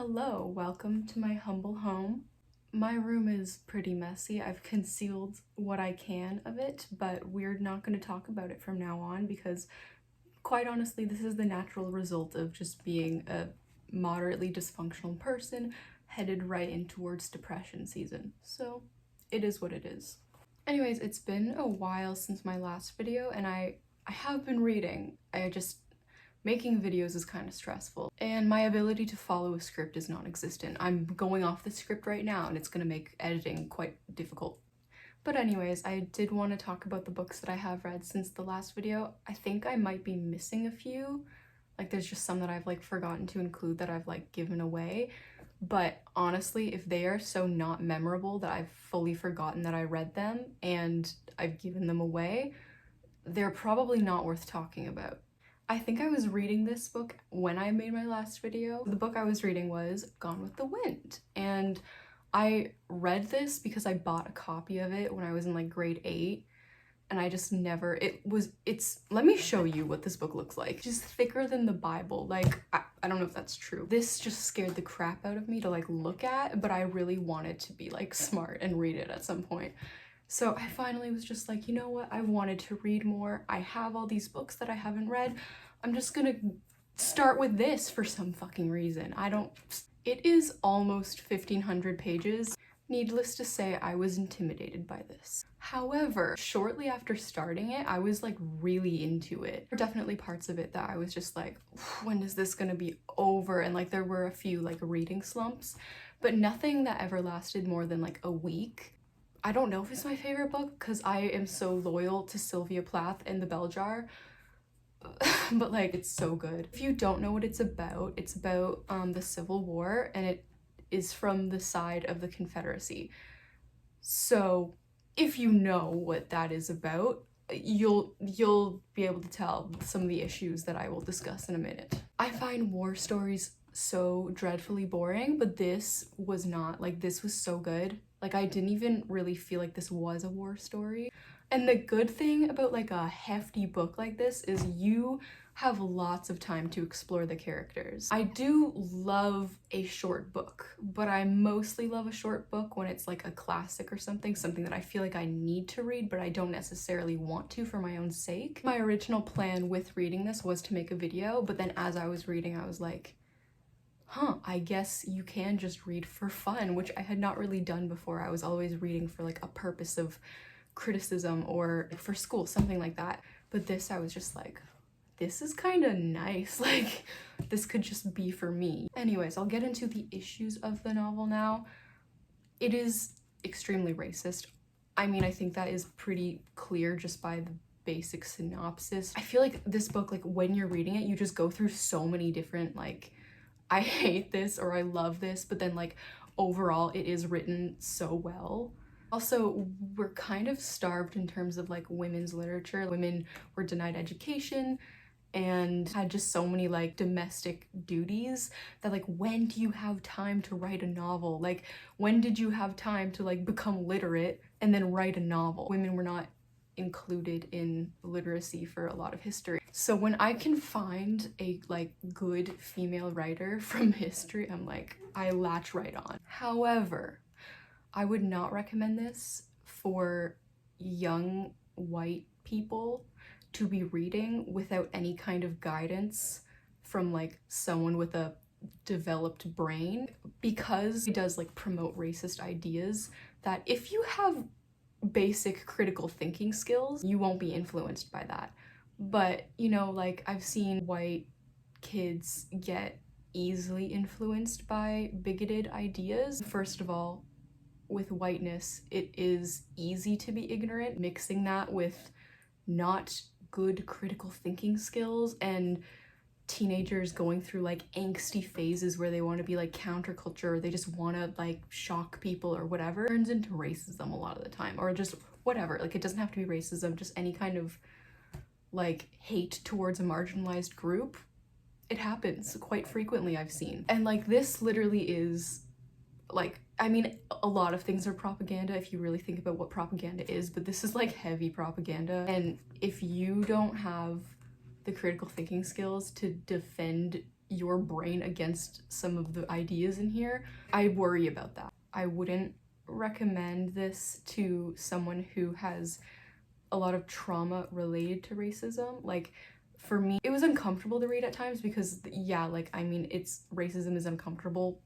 Hello, welcome to my humble home. My room is pretty messy. I've concealed what I can of it, but we're not going to talk about it from now on because, quite honestly, this is the natural result of just being a moderately dysfunctional person headed right in towards depression season. So it is what it is. Anyways, it's been a while since my last video and I have been reading. Making videos is kind of stressful and my ability to follow a script is non-existent. I'm going off the script right now and it's gonna make editing quite difficult. But anyways, I did want to talk about the books that I have read since the last video. I think I might be missing a few. Like there's just some that I've like forgotten to include that I've like given away. But honestly, if they are so not memorable that I've fully forgotten that I read them and I've given them away, they're probably not worth talking about. I think I was reading this book when I made my last video. The book I was reading was Gone with the Wind, and I read this because I bought a copy of it when I was in like grade 8, and I just never, let me show you what this book looks like. Just thicker than the Bible. Like, I don't know if that's true. This just scared the crap out of me to like look at, but I really wanted to be like smart and read it at some point. So I finally was just like, you know what? I wanted to read more. I have all these books that I haven't read. I'm just gonna start with this for some fucking reason. It is almost 1,500 pages. Needless to say, I was intimidated by this. However, shortly after starting it, I was like really into it. There were definitely parts of it that I was just like, when is this gonna be over? And like there were a few like reading slumps, but nothing that ever lasted more than like a week. I don't know if it's my favorite book because I am so loyal to Sylvia Plath and the Bell Jar, but like it's so good. If you don't know what it's about the Civil War, and it is from the side of the Confederacy. So if you know what that is about, you'll be able to tell some of the issues that I will discuss in a minute. I find war stories so dreadfully boring, but this was not. Like, this was so good. Like, I didn't even really feel like this was a war story. And the good thing about like a hefty book like this is you have lots of time to explore the characters. I do love a short book, but I mostly love a short book when it's like a classic or something that I feel like I need to read, but I don't necessarily want to for my own sake. My original plan with reading this was to make a video, but then as I was reading, I was like, I guess you can just read for fun, which I had not really done before. I was always reading for like a purpose of criticism or for school, something like that. But this, I was just like, this is kind of nice. Like, this could just be for me. Anyways, I'll get into the issues of the novel now. It is extremely racist. I mean, I think that is pretty clear just by the basic synopsis. I feel like this book, like when you're reading it, you just go through so many different like, I hate this or I love this, but then like overall it is written so well. Also, we're kind of starved in terms of like women's literature. Women were denied education and had just so many like domestic duties that like, when do you have time to write a novel? Like, when did you have time to like become literate and then write a novel? Women were not included in literacy for a lot of history. So when I can find a like good female writer from history, I'm like, I latch right on. However, I would not recommend this for young white people to be reading without any kind of guidance from like someone with a developed brain, because it does like promote racist ideas that if you have basic critical thinking skills, you won't be influenced by that. But you know, like I've seen white kids get easily influenced by bigoted ideas. First of all, with whiteness, it is easy to be ignorant. Mixing that with not good critical thinking skills and teenagers going through like angsty phases where they want to be like counterculture, or they just want to like shock people or whatever, turns into racism a lot of the time, or just whatever. Like, it doesn't have to be racism, just any kind of like hate towards a marginalized group. It happens quite frequently, I've seen. And like, this literally is like, I mean, a lot of things are propaganda if you really think about what propaganda is, but this is like heavy propaganda. And if you don't have the critical thinking skills to defend your brain against some of the ideas in here. I worry about that. I wouldn't recommend this to someone who has a lot of trauma related to racism. Like, for me, it was uncomfortable to read at times because, yeah, like, I mean, racism is uncomfortable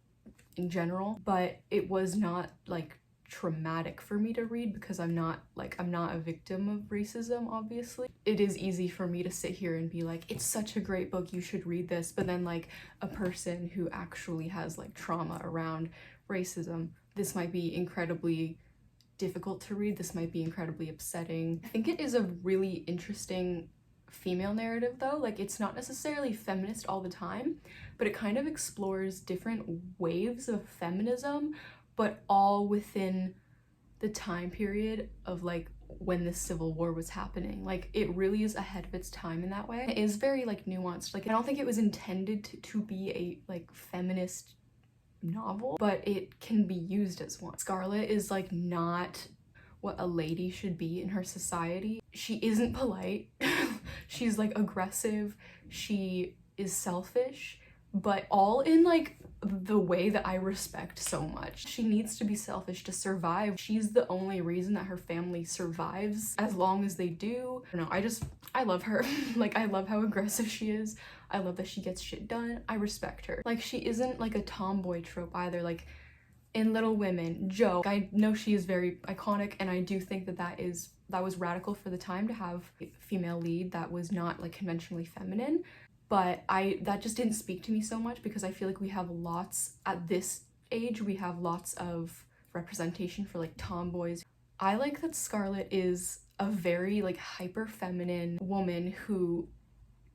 in general, but it was not like traumatic for me to read because I'm not a victim of racism, obviously. It is easy for me to sit here and be like, it's such a great book, you should read this, but then like a person who actually has like trauma around racism, this might be incredibly difficult to read, this might be incredibly upsetting. I think it is a really interesting female narrative though. Like, it's not necessarily feminist all the time, but it kind of explores different waves of feminism, but all within the time period of like when the Civil War was happening. Like, it really is ahead of its time in that way. It is very like nuanced. Like, I don't think it was intended to be a like feminist novel, but it can be used as one. Scarlet is like not what a lady should be in her society. She isn't polite. She's like aggressive. She is selfish, but all in like the way that I respect so much. She needs to be selfish to survive. She's the only reason that her family survives as long as they do. I love her. Like, I love how aggressive she is. I love that she gets shit done. I respect her. Like, she isn't like a tomboy trope either. Like, in Little Women, Jo, I know she is very iconic, and I do think that was radical for the time to have a female lead that was not like conventionally feminine, but that just didn't speak to me so much because I feel like we have lots, at this age, we have lots of representation for like tomboys. I like that Scarlet is a very like hyper feminine woman who,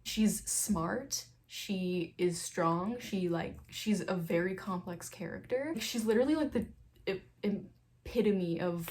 she's smart, she is strong, she's a very complex character. She's literally like the epitome of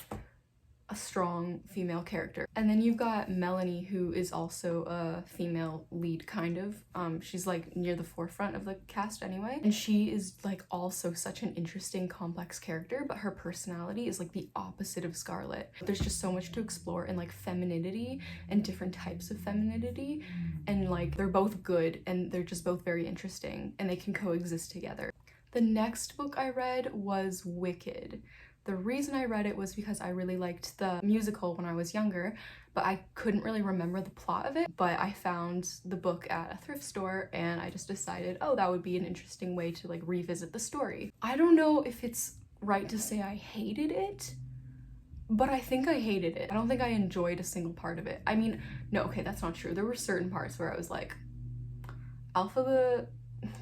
a strong female character. And then you've got Melanie, who is also a female lead, kind of. She's like near the forefront of the cast anyway. And she is like also such an interesting, complex character, but her personality is like the opposite of Scarlet. There's just so much to explore in like femininity and different types of femininity. And like, they're both good and they're just both very interesting and they can coexist together. The next book I read was Wicked. The reason I read it was because I really liked the musical when I was younger, but I couldn't really remember the plot of it. But I found the book at a thrift store and I just decided, oh, that would be an interesting way to like revisit the story. I don't know if it's right to say I hated it, but I think I hated it. I don't think I enjoyed a single part of it. I mean, no, okay, that's not true. There were certain parts where I was like, Alphaba,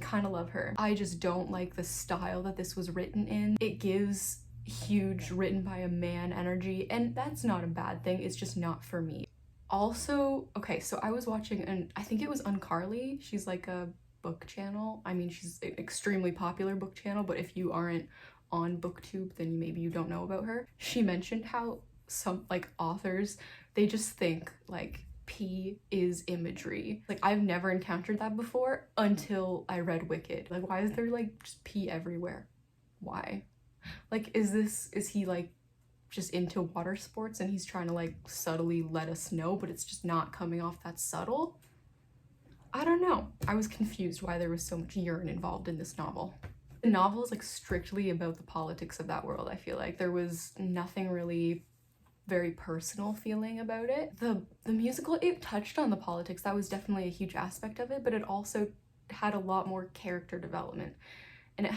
kind of love her. I just don't like the style that this was written in. It gives huge written by a man energy, and that's not a bad thing, it's just not for me. Also, okay, so I was watching, and I think it was UnCarly. She's like a book channel. I mean, she's an extremely popular book channel, but if you aren't on booktube, then maybe you don't know about her. She mentioned how some like authors, they just think like P is imagery. Like, I've never encountered that before until I read Wicked. Like, why is there like just P everywhere? Why? Like, is he like just into water sports and he's trying to like subtly let us know, but it's just not coming off that subtle? I don't know. I was confused why there was so much urine involved in this novel. The novel is like strictly about the politics of that world. I feel like there was nothing really very personal feeling about it. The musical, it touched on the politics. That was definitely a huge aspect of it, but it also had a lot more character development, and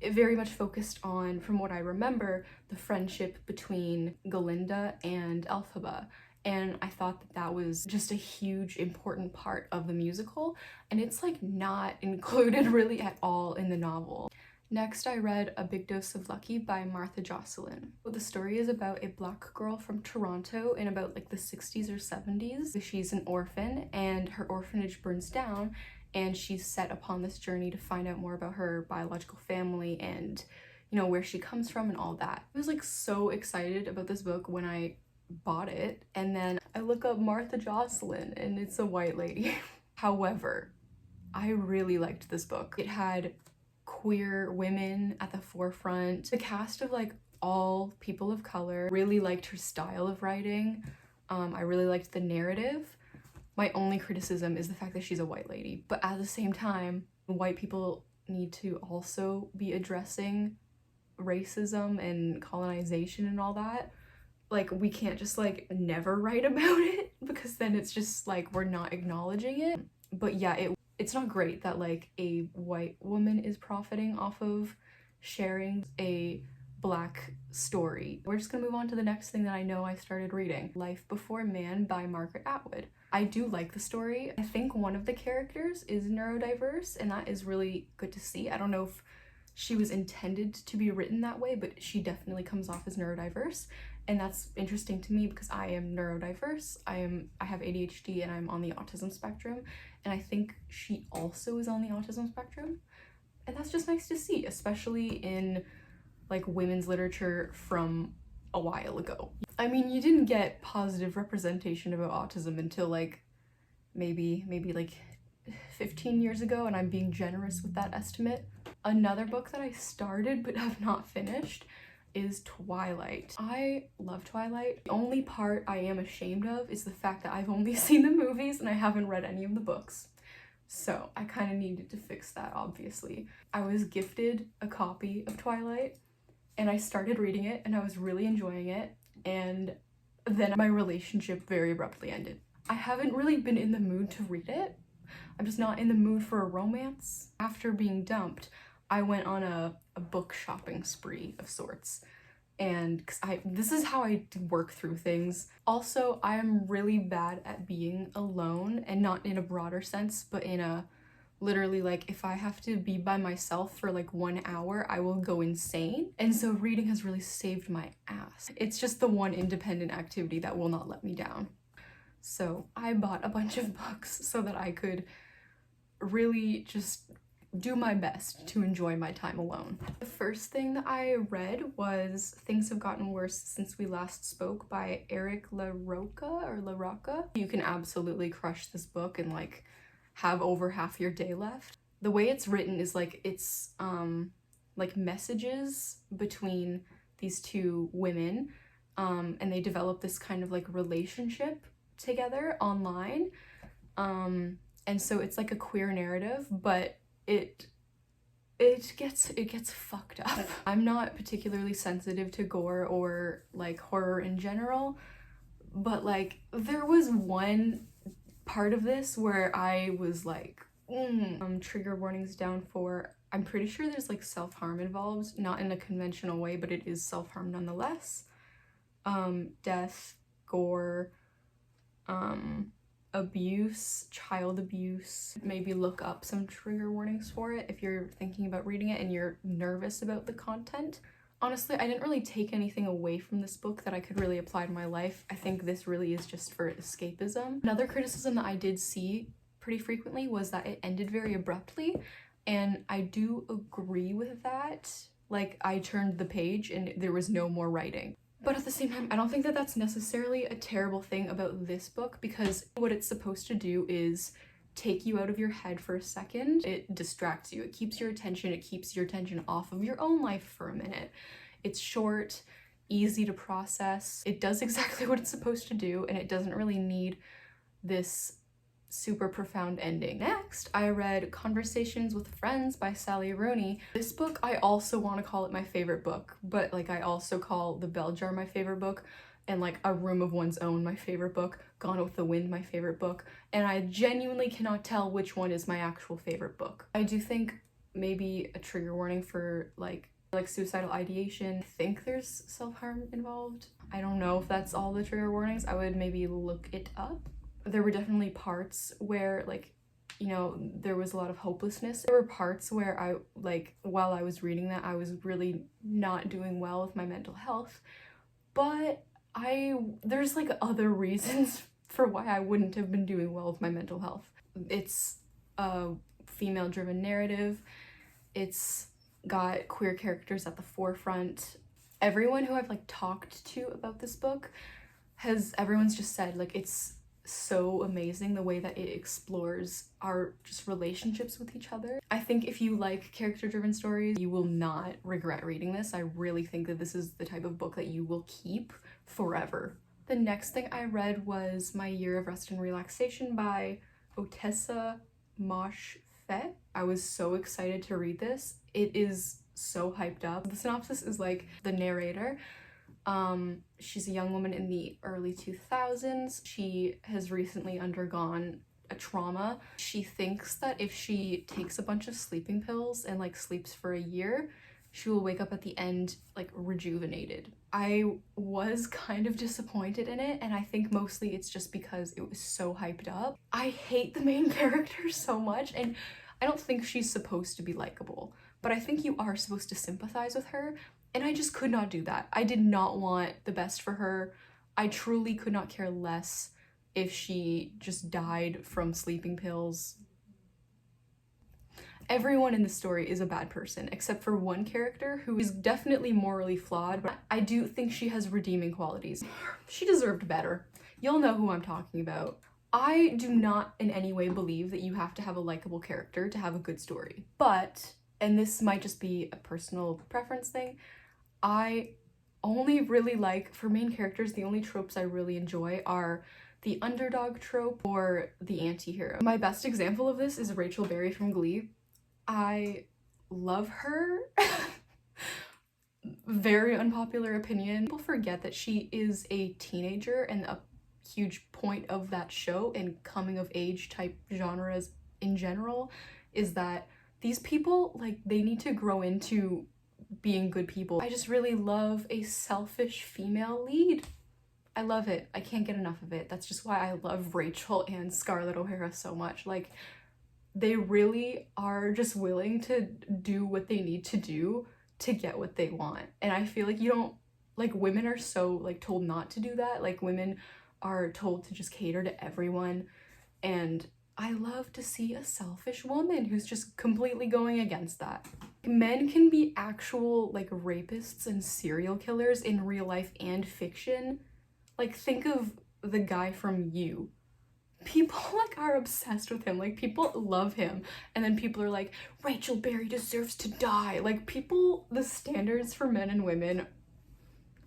it very much focused on, from what I remember, the friendship between Galinda and Elphaba. And I thought that was just a huge, important part of the musical, and it's like not included really at all in the novel. Next, I read A Big Dose of Lucky by Martha Jocelyn. The story is about a black girl from Toronto in about like the 60s or 70s. She's an orphan and her orphanage burns down, and she's set upon this journey to find out more about her biological family and, you know, where she comes from and all that. I was like so excited about this book when I bought it, and then I look up Martha Jocelyn and it's a white lady. However, I really liked this book. It had queer women at the forefront. The cast of like all people of color. Really liked her style of writing. I really liked the narrative. My only criticism is the fact that she's a white lady, but at the same time, White people need to also be addressing racism and colonization and all that. Like, we can't just like never write about it because then it's just like we're not acknowledging it. But yeah, it's not great that like a white woman is profiting off of sharing a Black story. We're just gonna move on to the next thing that I know I started reading, Life Before Man by Margaret Atwood. I do like the story. I think one of the characters is neurodiverse, and that is really good to see. I don't know if she was intended to be written that way, but she definitely comes off as neurodiverse, and that's interesting to me because I am neurodiverse. I have ADHD and I'm on the autism spectrum, and I think she also is on the autism spectrum, and that's just nice to see, especially in like women's literature from a while ago. I mean, you didn't get positive representation about autism until like maybe like 15 years ago, and I'm being generous with that estimate. Another book that I started but have not finished is Twilight. I love Twilight. The only part I am ashamed of is the fact that I've only seen the movies and I haven't read any of the books. So I kind of needed to fix that, obviously. I was gifted a copy of Twilight and I started reading it and I was really enjoying it, and then my relationship very abruptly ended. I haven't really been in the mood to read it. I'm just not in the mood for a romance. After being dumped, I went on a book shopping spree of sorts, and this is how I work through things. Also, I am really bad at being alone, and not in a broader sense, but in a literally, like, if I have to be by myself for like 1 hour, I will go insane. And so reading has really saved my ass. It's just the one independent activity that will not let me down. So I bought a bunch of books so that I could really just do my best to enjoy my time alone. The first thing that I read was Things Have Gotten Worse Since We Last Spoke by Eric LaRocca. You can absolutely crush this book and like have over half your day left. The way it's written is like it's like messages between these two women, and they develop this kind of like relationship together online, and so it's like a queer narrative, but it gets fucked up. I'm not particularly sensitive to gore or like horror in general, but like there was one part of this where I was like, trigger warnings down for, I'm pretty sure there's like self-harm involved, not in a conventional way, but it is self-harm nonetheless. Death, gore, abuse, child abuse. Maybe look up some trigger warnings for it if you're thinking about reading it and you're nervous about the content. Honestly, I didn't really take anything away from this book that I could really apply to my life. I think this really is just for escapism. Another criticism that I did see pretty frequently was that it ended very abruptly, and I do agree with that. Like, I turned the page and there was no more writing. But at the same time, I don't think that that's necessarily a terrible thing about this book, because what it's supposed to do is take you out of your head for a second. It distracts you. It keeps your attention off of your own life for a minute. It's short, easy to process. It does exactly what it's supposed to do, and it doesn't really need this super profound ending. Next, I read Conversations with Friends by Sally Rooney. This book, I also want to call it my favorite book, but like I also call The Bell Jar my favorite book, and like A Room of One's Own my favorite book, Gone with the Wind my favorite book, and I genuinely cannot tell which one is my actual favorite book. I do think maybe a trigger warning for like suicidal ideation. I think there's self-harm involved. I don't know if that's all the trigger warnings. I would maybe look it up. There were definitely parts where, like, you know, there was a lot of hopelessness. There were parts where I, like, while I was reading that, I was really not doing well with my mental health, but there's like other reasons for why I wouldn't have been doing well with my mental health. It's a female-driven narrative. It's got queer characters at the forefront. Everyone who I've like talked to about this book everyone's just said like it's so amazing the way that it explores our just relationships with each other. I think if you like character-driven stories, you will not regret reading this. I really think that this is the type of book that you will keep forever. The next thing I read was My Year of Rest and Relaxation by Otessa, Moshfet, Moshfet. I was so excited to read this. It is so hyped up. The synopsis is like the narrator. She's a young woman in the early 2000s. She has recently undergone a trauma. She thinks that if she takes a bunch of sleeping pills and like sleeps for a year, she will wake up at the end like rejuvenated. I was kind of disappointed in it, and I think mostly it's just because it was so hyped up. I hate the main character so much, and I don't think she's supposed to be likable, but I think you are supposed to sympathize with her, and I just could not do that. I did not want the best for her. I truly could not care less if she just died from sleeping pills. Everyone in the story is a bad person, except for one character who is definitely morally flawed, but I do think she has redeeming qualities. She deserved better. You'll know who I'm talking about. I do not in any way believe that you have to have a likable character to have a good story, but, and this might just be a personal preference thing, I only really like, for main characters, the only tropes I really enjoy are the underdog trope or the anti-hero. My best example of this is Rachel Berry from Glee. I love her. Very unpopular opinion. People forget that she is a teenager, and a huge point of that show and coming of age type genres in general is that these people, like, they need to grow into being good people. I just really love a selfish female lead. I love it. I can't get enough of it. That's just why I love Rachel and Scarlett O'Hara so much. Like, they really are just willing to do what they need to do to get what they want. And I feel like you don't, like, women are so, like, told not to do that. Like, women are told to just cater to everyone. And I love to see a selfish woman who's just completely going against that. Men can be actual, like, rapists and serial killers in real life and fiction. Like, think of the guy from You. People, like, are obsessed with him. Like, people love him. And then people are like, Rachel Berry deserves to die. Like, people, the standards for men and women.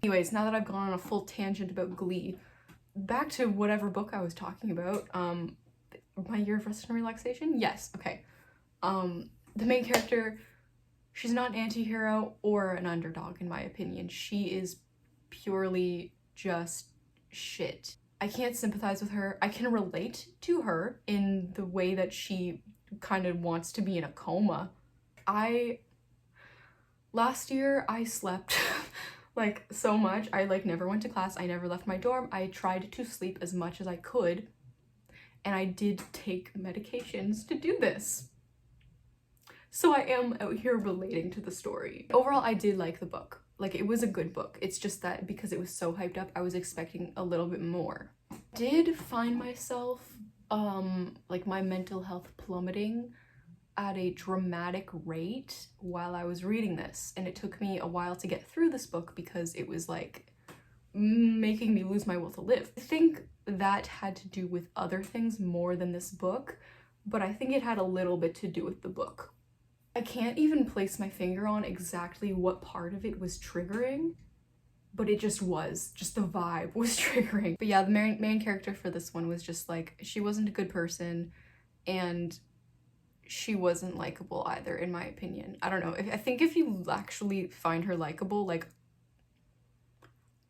Anyways, now that I've gone on a full tangent about Glee, back to whatever book I was talking about. My Year of Rest and Relaxation? Yes, okay. The main character, she's not an anti-hero or an underdog, in my opinion. She is purely just shit. I can't sympathize with her. I can relate to her in the way that she kind of wants to be in a coma. Last year I slept like so much. I like never went to class. I never left my dorm. I tried to sleep as much as I could, and I did take medications to do this. So I am out here relating to the story. Overall, I did like the book. Like, it was a good book. It's just that because it was so hyped up, I was expecting a little bit more. Did find myself, like, my mental health plummeting at a dramatic rate while I was reading this. And it took me a while to get through this book because it was, like, making me lose my will to live. I think that had to do with other things more than this book, but I think it had a little bit to do with the book. I can't even place my finger on exactly what part of it was triggering, but it just was. Just the vibe was triggering. But yeah, the main character for this one was just like, she wasn't a good person, and she wasn't likable either, in my opinion. I don't know. I think if you actually find her likable, like,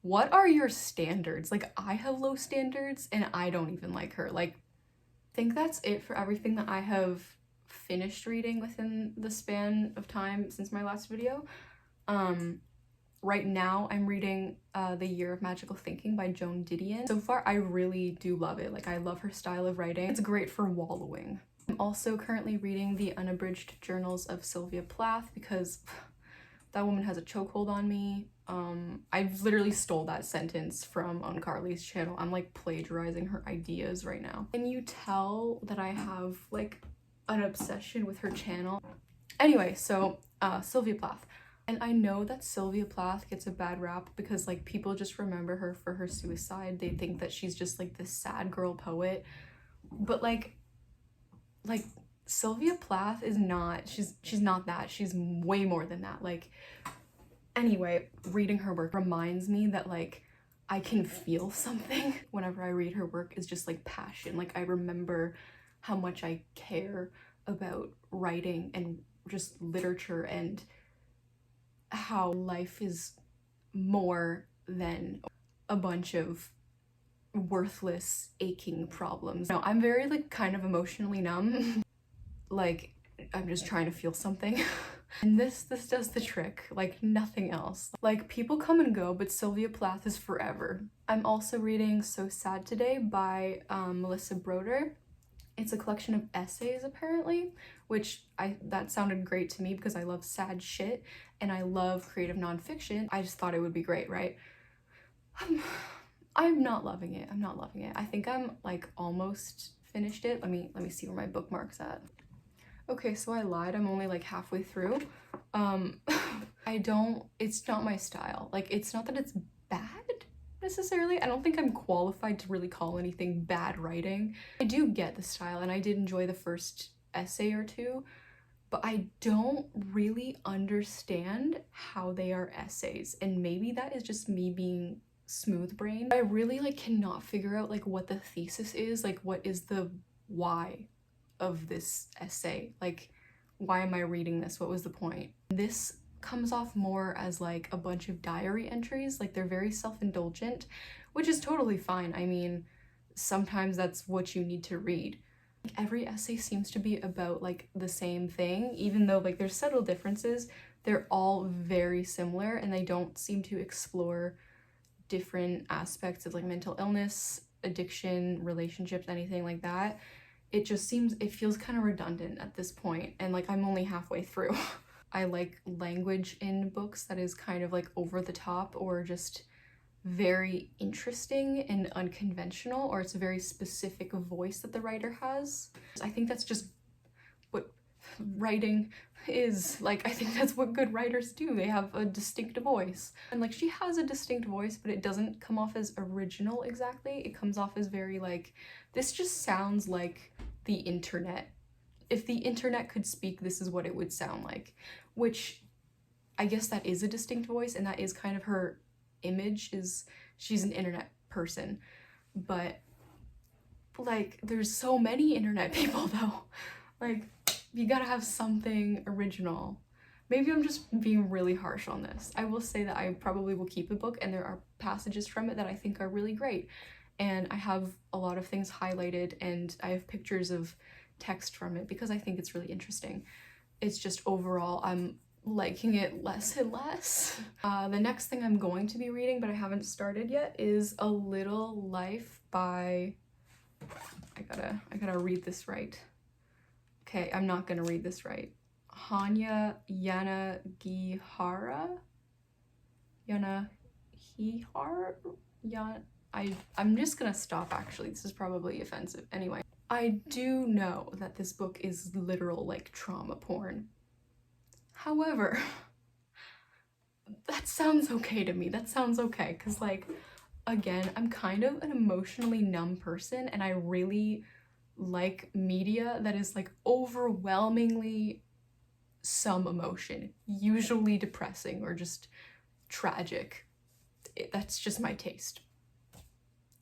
what are your standards? Like, I have low standards, and I don't even like her. Like, I think that's it for everything that I have finished reading within the span of time since my last video. Right now I'm reading The Year of Magical Thinking by Joan Didion. So far I really do love it. Like, I love her style of writing. It's great for wallowing. I'm also currently reading the unabridged journals of Sylvia Plath because that woman has a chokehold on me. I literally stole that sentence from Carly's channel. I'm like plagiarizing her ideas right now. Can you tell that I have like an obsession with her channel? Anyway, so Sylvia Plath. And I know that Sylvia Plath gets a bad rap because like people just remember her for her suicide. They think that she's just like this sad girl poet. But like Sylvia Plath is not, she's not that. She's way more than that. Like, anyway, reading her work reminds me that like I can feel something whenever I read her work. Is just like passion. Like, I remember how much I care about writing and just literature and how life is more than a bunch of worthless, aching problems. No, I'm very like kind of emotionally numb. Like, I'm just trying to feel something. And this does the trick, like nothing else. Like, people come and go, but Sylvia Plath is forever. I'm also reading So Sad Today by Melissa Broder. It's a collection of essays, apparently, which that sounded great to me because I love sad shit and I love creative nonfiction. I just thought it would be great, right? I'm not loving it. I'm not loving it. I think I'm like almost finished it. Let me see where my bookmark's at. Okay, so I lied. I'm only like halfway through. It's not my style. Like, it's not that it's bad necessarily. I don't think I'm qualified to really call anything bad writing. I do get the style and I did enjoy the first essay or two, but I don't really understand how they are essays. And maybe that is just me being smooth-brained. I really like cannot figure out like what the thesis is, like what is the why of this essay, like why am I reading this, what was the point? This comes off more as like a bunch of diary entries, like they're very self-indulgent, which is totally fine. I mean, sometimes that's what you need to read. Like, every essay seems to be about like the same thing, even though like there's subtle differences. They're all very similar and they don't seem to explore different aspects of like mental illness, addiction, relationships, anything like that. It feels kind of redundant at this point, and like I'm only halfway through. I like language in books that is kind of like over the top or just very interesting and unconventional, or it's a very specific voice that the writer has. I think that's just what writing is. Like, I think that's what good writers do. They have a distinct voice. And like, she has a distinct voice, but it doesn't come off as original exactly. It comes off as very like, this just sounds like the internet. If the internet could speak, this is what it would sound like. Which, I guess that is a distinct voice, and that is kind of her image, is she's an internet person. But like, there's so many internet people though. Like, you gotta have something original. Maybe I'm just being really harsh on this. I will say that I probably will keep the book, and there are passages from it that I think are really great. And I have a lot of things highlighted, and I have pictures of text from it because I think it's really interesting. It's just overall, I'm liking it less and less. The next thing I'm going to be reading, but I haven't started yet, is A Little Life by, I gotta read this right. Okay, I'm not gonna read this right. Hanya Yanagihara? I'm just gonna stop actually. This is probably offensive. Anyway, I do know that this book is literal like trauma porn. However, that sounds okay to me. That sounds okay, because like, again, I'm kind of an emotionally numb person, and I really like media that is like overwhelmingly some emotion, usually depressing or just tragic. That's just my taste.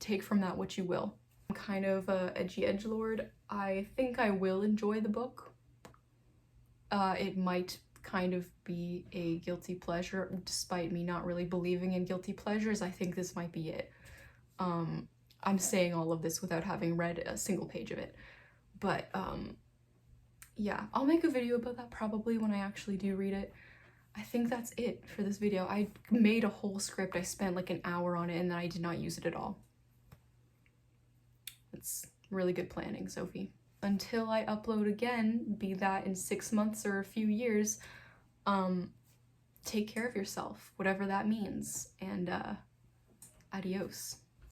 Take from that what you will. I'm kind of a edgy edgelord. I think I will enjoy the book. It might kind of be a guilty pleasure, despite me not really believing in guilty pleasures. I think this might be it. I'm saying all of this without having read a single page of it. But yeah, I'll make a video about that probably when I actually do read it. I think that's it for this video. I made a whole script. I spent like an hour on it, and then I did not use it at all. It's really good planning, Sophie. Until I upload again, be that in 6 months or a few years, take care of yourself, whatever that means, and adios.